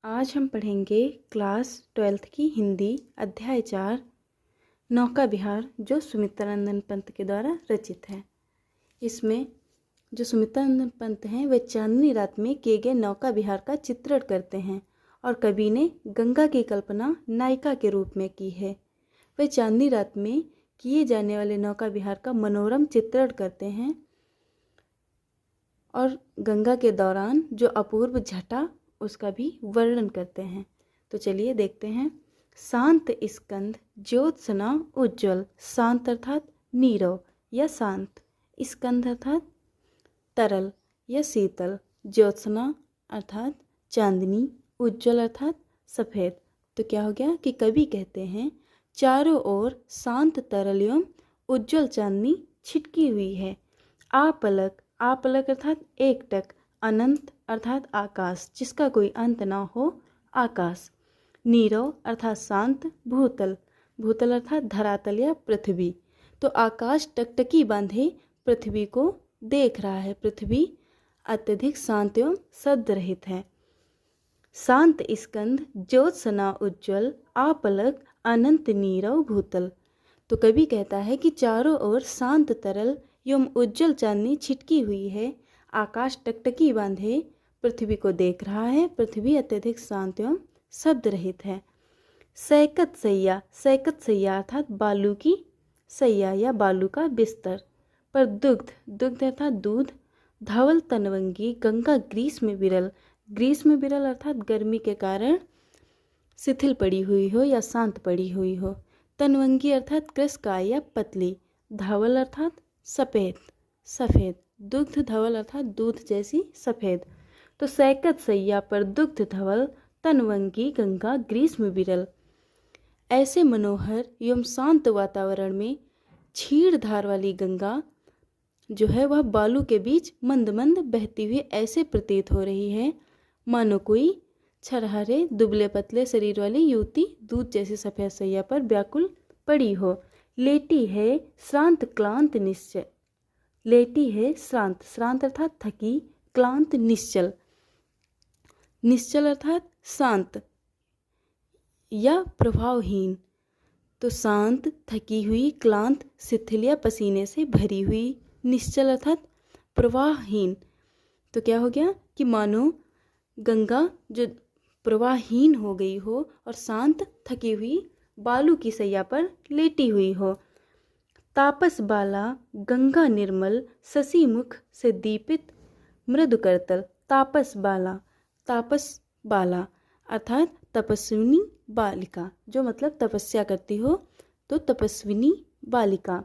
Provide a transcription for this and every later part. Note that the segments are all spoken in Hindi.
आज हम पढ़ेंगे क्लास 12th की हिंदी अध्याय 4 नौका विहार, जो सुमित्रानंद पंत के द्वारा रचित है। इसमें जो सुमित्रानंद पंत हैं वे चांदनी रात में किए गए नौका विहार का चित्रण करते हैं और कवि ने गंगा की कल्पना नायिका के रूप में की है। वे चांदनी रात में किए जाने वाले नौका विहार का मनोरम चित्रण करते हैं और गंगा के दौरान जो अपूर्व छटा उसका भी वर्णन करते हैं। तो चलिए देखते हैं। शांत स्कंद ज्योत्सना उज्ज्वल। शांत अर्थात नीरव या शांत, स्कंद अर्थात तरल या शीतल, ज्योत्सना अर्थात चांदनी, उज्ज्वल अर्थात सफ़ेद। तो क्या हो गया कि कवि कहते हैं चारों ओर शांत तरल एवं उज्ज्वल चांदनी छिटकी हुई है। आपलक, आपलक अर्थात एकटक, अनंत अर्थात आकाश जिसका कोई अंत ना हो, आकाश। नीरव अर्थात शांत, भूतल, भूतल अर्थात धरातल या पृथ्वी। तो आकाश टकटकी बांधे पृथ्वी को देख रहा है। पृथ्वी अत्यधिक शांत एवं शब्द रहित है। शांत स्कंद ज्योत्सना उज्ज्वल आपलक अनंत नीरव भूतल। तो कवि कहता है कि चारों ओर शांत तरल एवं उज्ज्वल चांदनी छिटकी हुई है। आकाश टकटकी बांधे पृथ्वी को देख रहा है। पृथ्वी अत्यधिक शांत एवं शब्द रहित है। सैकत सैया, सैकत सैया अर्थात बालू की सैया या बालू का बिस्तर पर दुग्ध, दुग्ध अर्थात दूध। धवल तनवंगी गंगा ग्रीष्म विरल, ग्रीष्म विरल अर्थात गर्मी के कारण शिथिल पड़ी हुई हो या शांत पड़ी हुई हो। तनवंगी अर्थात कृशकाय या पतली। धवल अर्थात सफ़ेद, सफ़ेद। दुग्ध धवल अर्थात दूध जैसी सफ़ेद। तो सैकत सैया पर दुग्ध धवल तनवंगी गंगा ग्रीष्म विरल। ऐसे मनोहर एवं शांत वातावरण में क्षीण धार वाली गंगा जो है वह बालू के बीच मंद मंद बहती हुई ऐसे प्रतीत हो रही है मानो कोई छरहरे दुबले पतले शरीर वाली युवती दूध जैसी सफ़ेद सैया पर व्याकुल पड़ी हो। लेटी है श्रांत क्लांत निश्चल, लेटी है श्रांत, श्रांत अर्थात थकी, क्लांत निश्चल, निश्चल अर्थात शांत या प्रभावहीन। तो शांत, थकी हुई, क्लांत शिथिल या पसीने से भरी हुई, निश्चल अर्थात प्रवाहहीन। तो क्या हो गया कि मानो गंगा जो प्रवाहहीन हो गई हो और शांत थकी हुई बालू की सैया पर लेटी हुई हो। तापस बाला गंगा निर्मल शशि मुख से दीपित मृदु करतल। तापस बाला, तापस बाला अर्थात तपस्विनी बालिका, जो मतलब तपस्या करती हो तो तपस्विनी बालिका।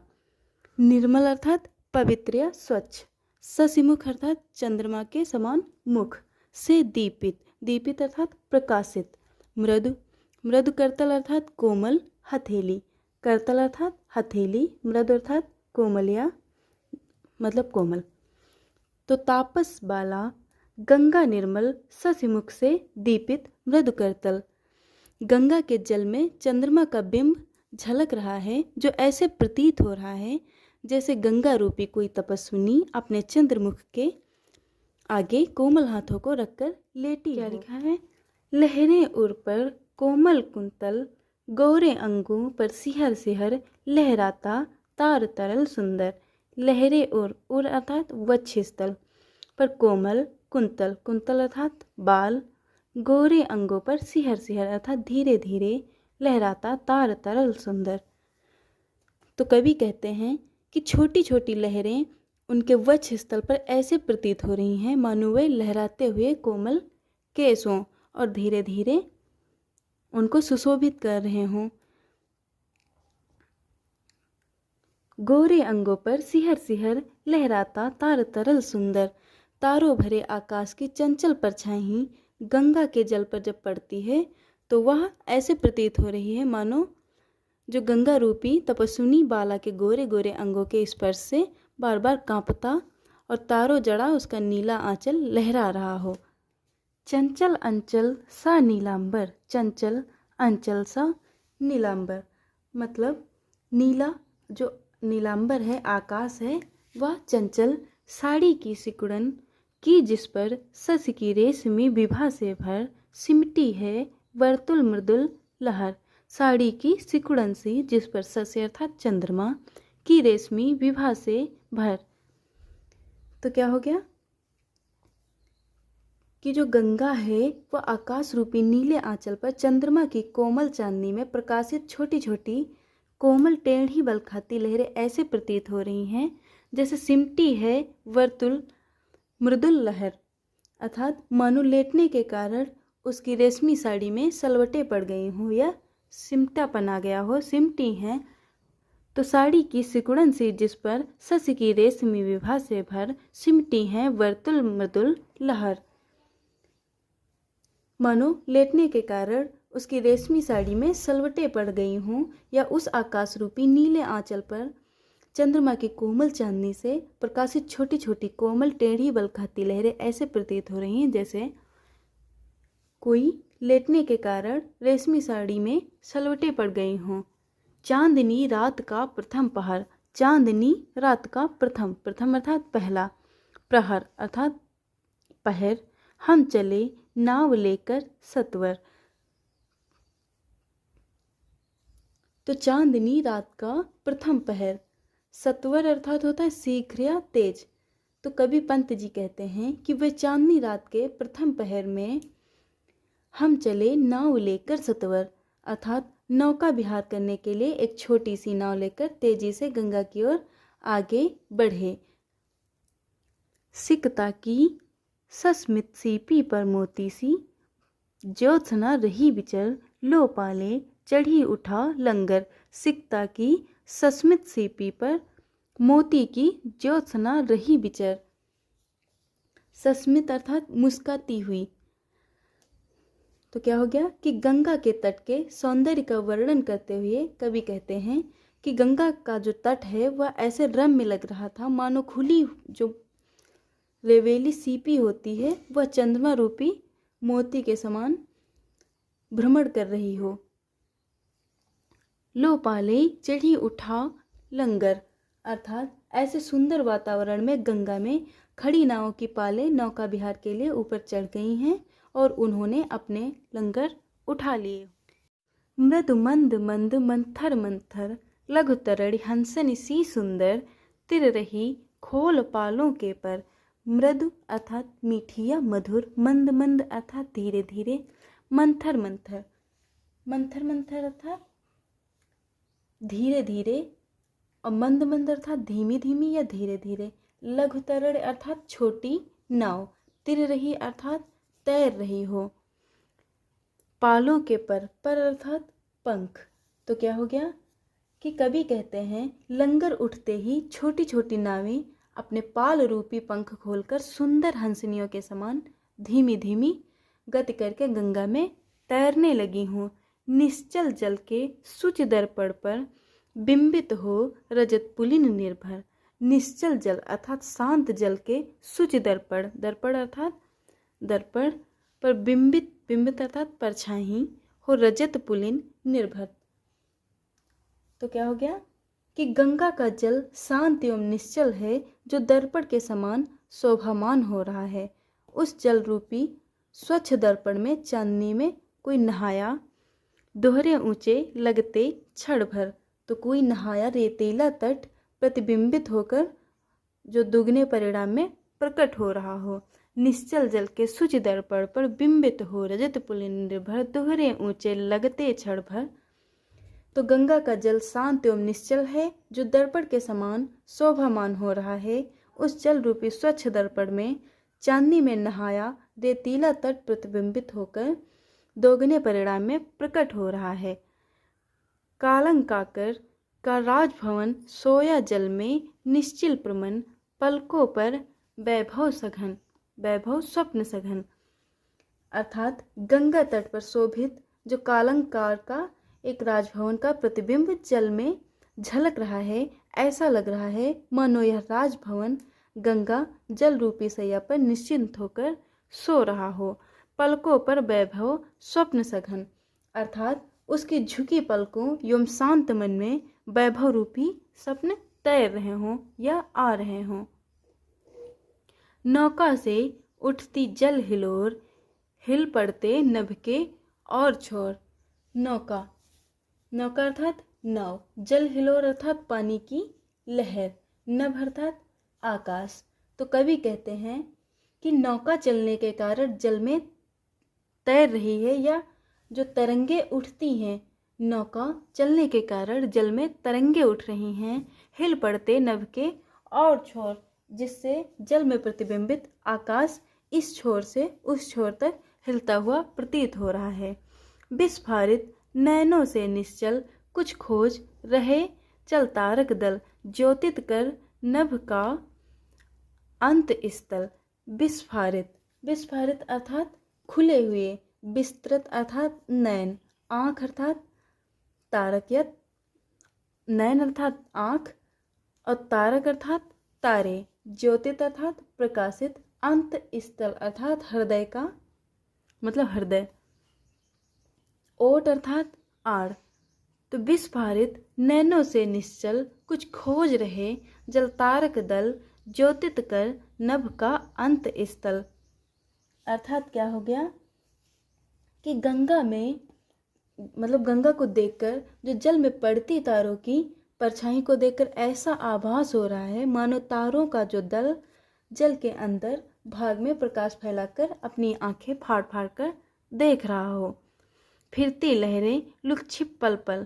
निर्मल अर्थात पवित्र या स्वच्छ। शशिमुख अर्थात चंद्रमा के समान मुख से दीपित, दीपित अर्थात प्रकाशित। मृदु, मृदु करतल अर्थात कोमल हथेली, करतल अर्थात हथेली, मृदु अर्थात कोमल या मतलब कोमल। तो तापस बाला गंगा निर्मल शशिमुख से दीपित मृदु करतल। गंगा के जल में चंद्रमा का बिंब झलक रहा है जो ऐसे प्रतीत हो रहा है जैसे गंगा रूपी कोई तपस्विनी अपने चंद्रमुख के आगे कोमल हाथों को रखकर लेटी। क्या लिखा है? लहरें उर पर कोमल कुंतल, गोरे अंगों पर सिहर सिहर लहराता तार तरल सुंदर। लहरें उर, उर अर्थात वक्ष स्थल पर कोमल, कुंतल, कुंतल अर्थात बाल, गोरे अंगों पर सिहर सिहर अर्थात धीरे धीरे लहराता तार तरल सुंदर। तो कवि कहते हैं कि छोटी छोटी लहरें उनके वक्ष स्थल पर ऐसे प्रतीत हो रही हैं मानो वे लहराते हुए कोमल केसों और धीरे धीरे उनको सुशोभित कर रहे हों। गोरे अंगों पर सिहर सिहर लहराता तार तरल सुंदर। तारों भरे आकाश की चंचल परछाई गंगा के जल पर जब पड़ती है तो वह ऐसे प्रतीत हो रही है मानो जो गंगा रूपी तपस्विनी बाला के गोरे गोरे अंगों के स्पर्श से बार बार कांपता और तारों जड़ा उसका नीला आंचल लहरा रहा हो। चंचल अंचल सा नीलांबर, चंचल अंचल सा नीलांबर मतलब नीला जो नीलांबर है, आकाश है, वह चंचल साड़ी की सिकुड़न की जिस पर शशि की रेशमी विभा से भर सिमटी है वर्तुल मृदुल लहर। साड़ी की सिकुड़न सी जिस पर सस्य अर्थात चंद्रमा की रेशमी विभा से भर। तो क्या हो गया कि जो गंगा है वह आकाश रूपी नीले आंचल पर चंद्रमा की कोमल चांदनी में प्रकाशित छोटी छोटी कोमल टेढ़ी बल खाती लहरें ऐसे प्रतीत हो रही हैं जैसे सिमटी है वर्तुल मृदुल लहर, अर्थात मानो लेटने के कारण उसकी रेशमी साड़ी में सलवटें पड़ गई हों या सिमटापन आ गया हो। सिमटी हैं तो साड़ी की सिकुड़न सी जिस पर सस्य की रेशमी विभा से भर। सिमटी हैं वर्तुल मृदुल लहर, मानो लेटने के कारण उसकी रेशमी साड़ी में सलवटें पड़ गई हों या उस आकाश रूपी नीले आंचल पर चंद्रमा की कोमल चांदनी से प्रकाशित छोटी छोटी कोमल टेढ़ी बल खाती लहरें ऐसे प्रतीत हो रही हैं जैसे कोई लेटने के कारण रेशमी साड़ी में सलवटें पड़ गई हों। चांदनी रात का प्रथम पहर। चांदनी रात का प्रथम, प्रथम अर्थात पहला, प्रहर अर्थात पहर। हम चले नाव लेकर सत्वर। तो चांदनी रात का प्रथम पहर, सत्वर अर्थात होता है शीघ्र या तेज। तो कवि पंत जी कहते हैं कि वह चांदनी रात के प्रथम पहर में हम चले नाव लेकर सत्वर, अर्थात नौका विहार करने के लिए एक छोटी सी नाव लेकर तेजी से गंगा की ओर आगे बढ़े। सिकता की सस्मित सीपी पर मोती सी, ज्योत्सना रही विचर लो पाले चढ़ी उठा लंगर। सिकता की सस्मित सीपी पर मोती की ज्योत्सना रही विचर। सस्मित अर्थात मुस्काती हुई। तो क्या हो गया कि गंगा के तट के सौंदर्य का वर्णन करते हुए कवि कहते हैं कि गंगा का जो तट है वह ऐसे रम्य लग रहा था मानो खुली जो रेवेली सीपी होती है वह चंद्रमा रूपी मोती के समान भ्रमण कर रही हो। लो पाले चढ़ी उठा लंगर, अर्थात ऐसे सुंदर वातावरण में गंगा में खड़ी नावों की पाले नौका विहार के लिए ऊपर चढ़ गई हैं और उन्होंने अपने लंगर उठा लिए। मृदु मंद मंद मंथर मंथर लघु तरड़ी हंसन सी सुंदर तिर रही खोल पालों के पर। मृदु अर्थात मीठी या मधुर, मंद मंद अर्थात धीरे धीरे, मंथर मंथर, मंथर मंथर अर्थात धीरे धीरे और मंद मंद अर्थात धीमी धीमी या धीरे धीरे। लघु तरड़ अर्थात छोटी नाव, तिर रही अर्थात तैर रही हो। पालों के पर अर्थात पंख। तो क्या हो गया कि कवि कहते हैं लंगर उठते ही छोटी छोटी नावें अपने पाल रूपी पंख खोलकर सुंदर हंसनियों के समान धीमी धीमी गति करके गंगा में तैरने लगी हूँ। निश्चल जल के सुच दर्पण पर बिंबित हो रजत पुलिन निर्भर। निश्चल जल अर्थात शांत जल के सुच दर्पण, दर्पण अर्थात दर्पण पर बिंबित, बिंबित अर्थात परछाई हो रजत पुलिन निर्भर। तो क्या हो गया कि गंगा का जल शांत एवं निश्चल है जो दर्पण के समान शोभामान हो रहा है। उस जल रूपी स्वच्छ दर्पण में चांदनी में कोई नहाया दोहरे ऊंचे लगते क्षण भर। तो कोई नहाया रेतीला तट प्रतिबिंबित होकर जो दुगने परिणाम में प्रकट हो रहा हो। निश्चल जल के शुचि दर्पण पर बिंबित हो रजत पुलिन निर्भर दोहरे ऊंचे लगते क्षण भर। तो गंगा का जल शांत एवं निश्चल है जो दर्पण के समान शोभामान हो रहा है। उस जल रूपी स्वच्छ दर्पण में चांदनी में नहाया रेतीला तट प्रतिबिंबित होकर दोगुने परिणाम में प्रकट हो रहा है। कालंकाकर का राजभवन सोया जल में निश्चिल प्रमन पलकों पर वैभव सघन, वैभव स्वप्न सघन, अर्थात गंगा तट पर शोभित जो कालंकार का एक राजभवन का प्रतिबिंब जल में झलक रहा है। ऐसा लग रहा है मानो यह राजभवन गंगा जल रूपी सैया पर निश्चिंत होकर सो रहा हो। पलकों पर वैभव स्वप्न सघन, अर्थात उसकी झुकी पलकों एवं शांत मन में वैभव रूपी स्वप्न तैर रहे हों या आ रहे हों। नौका से उठती जल हिलोर हिल पड़ते नभ के और छोर। नौका, नौका अर्थात नाव। जल हिलोर अर्थात पानी की लहर। नभ अर्थात आकाश। तो कवि कहते हैं कि नौका चलने के कारण जल में तैर रही है, या जो तरंगे उठती हैं, नौका चलने के कारण जल में तरंगे उठ रही हैं, हिल पड़ते नभ के और छोर, जिससे जल में प्रतिबिंबित आकाश इस छोर से उस छोर तक हिलता हुआ प्रतीत हो रहा है। विस्फारित नैनों से निश्चल कुछ खोज रहे चल तारक दल, ज्योतित कर नभ का अंत स्थल। विस्फारित, विस्फारित अर्थात खुले हुए। विस्तृत अर्थात नयन। आँख अर्थात तारक, नयन अर्थात आँख, और तारक अर्थात तारे। ज्योतित अर्थात प्रकाशित। अंत स्थल अर्थात हृदय का मतलब हृदय। ओट अर्थात आड़। तो विस्फारित नैनों से निश्चल कुछ खोज रहे जल तारक दल, ज्योतित कर नभ का अंत स्थल। अर्थात क्या हो गया कि गंगा में मतलब गंगा को देखकर जो जल में पड़ती तारों की परछाई को देखकर ऐसा आभास हो रहा है मानो तारों का जो दल जल के अंदर भाग में प्रकाश फैलाकर अपनी आंखें फाड़ फाड़ कर देख रहा हो। फिरती लहरें लुक छिप पल पल,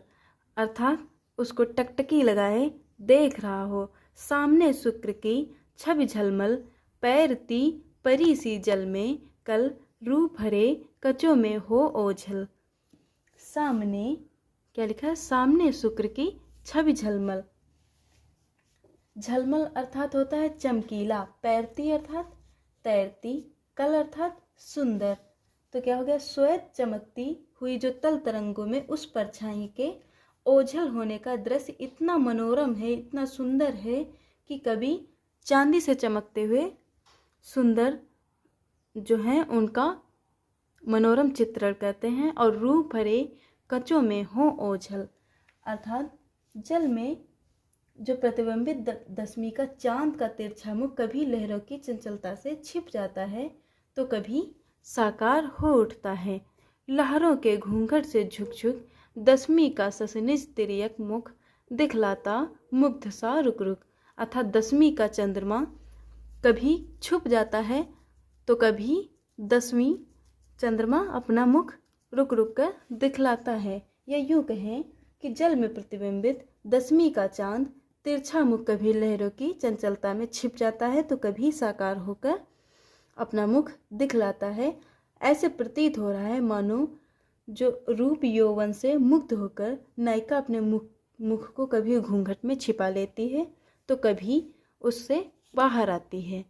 अर्थात उसको टकटकी लगाए देख रहा हो। सामने शुक्र की छवि झलमल, पैरती परी सी जल में कल, रूप भरे कचों में हो ओझल। सामने क्या लिखा है? सामने शुक्र की छवि झलमल। झलमल अर्थात होता है चमकीला, पैरती अर्थात तैरती, कल अर्थात सुंदर। तो क्या हो गया? श्वेत चमकती हुई जो तल तरंगों में उस परछाई के ओझल होने का दृश्य इतना मनोरम है, इतना सुंदर है कि कभी चांदी से चमकते हुए सुंदर जो हैं उनका मनोरम चित्रण करते हैं। और रूप भरे कचों में हो ओझल, अर्थात जल में जो प्रतिबिंबित दशमी का चांद का तिरछा मुख कभी लहरों की चंचलता से छिप जाता है तो कभी साकार हो उठता है। लहरों के घूंघट से झुक झुक दशमी का ससनिज तिर्यक मुख दिखलाता मुग्ध सा रुक रुक, अर्थात दशमी का चंद्रमा कभी छुप जाता है तो कभी दशमी चंद्रमा अपना मुख रुक रुक कर दिखलाता है। या यूँ कहें कि जल में प्रतिबिंबित दशमी का चांद तिरछा मुख कभी लहरों की चंचलता में छिप जाता है तो कभी साकार होकर अपना मुख दिखलाता है। ऐसे प्रतीत हो रहा है मानो जो रूप यौवन से मुग्ध होकर नायिका अपने मुख को कभी घूंघट में छिपा लेती है तो कभी उससे बाहर आती है।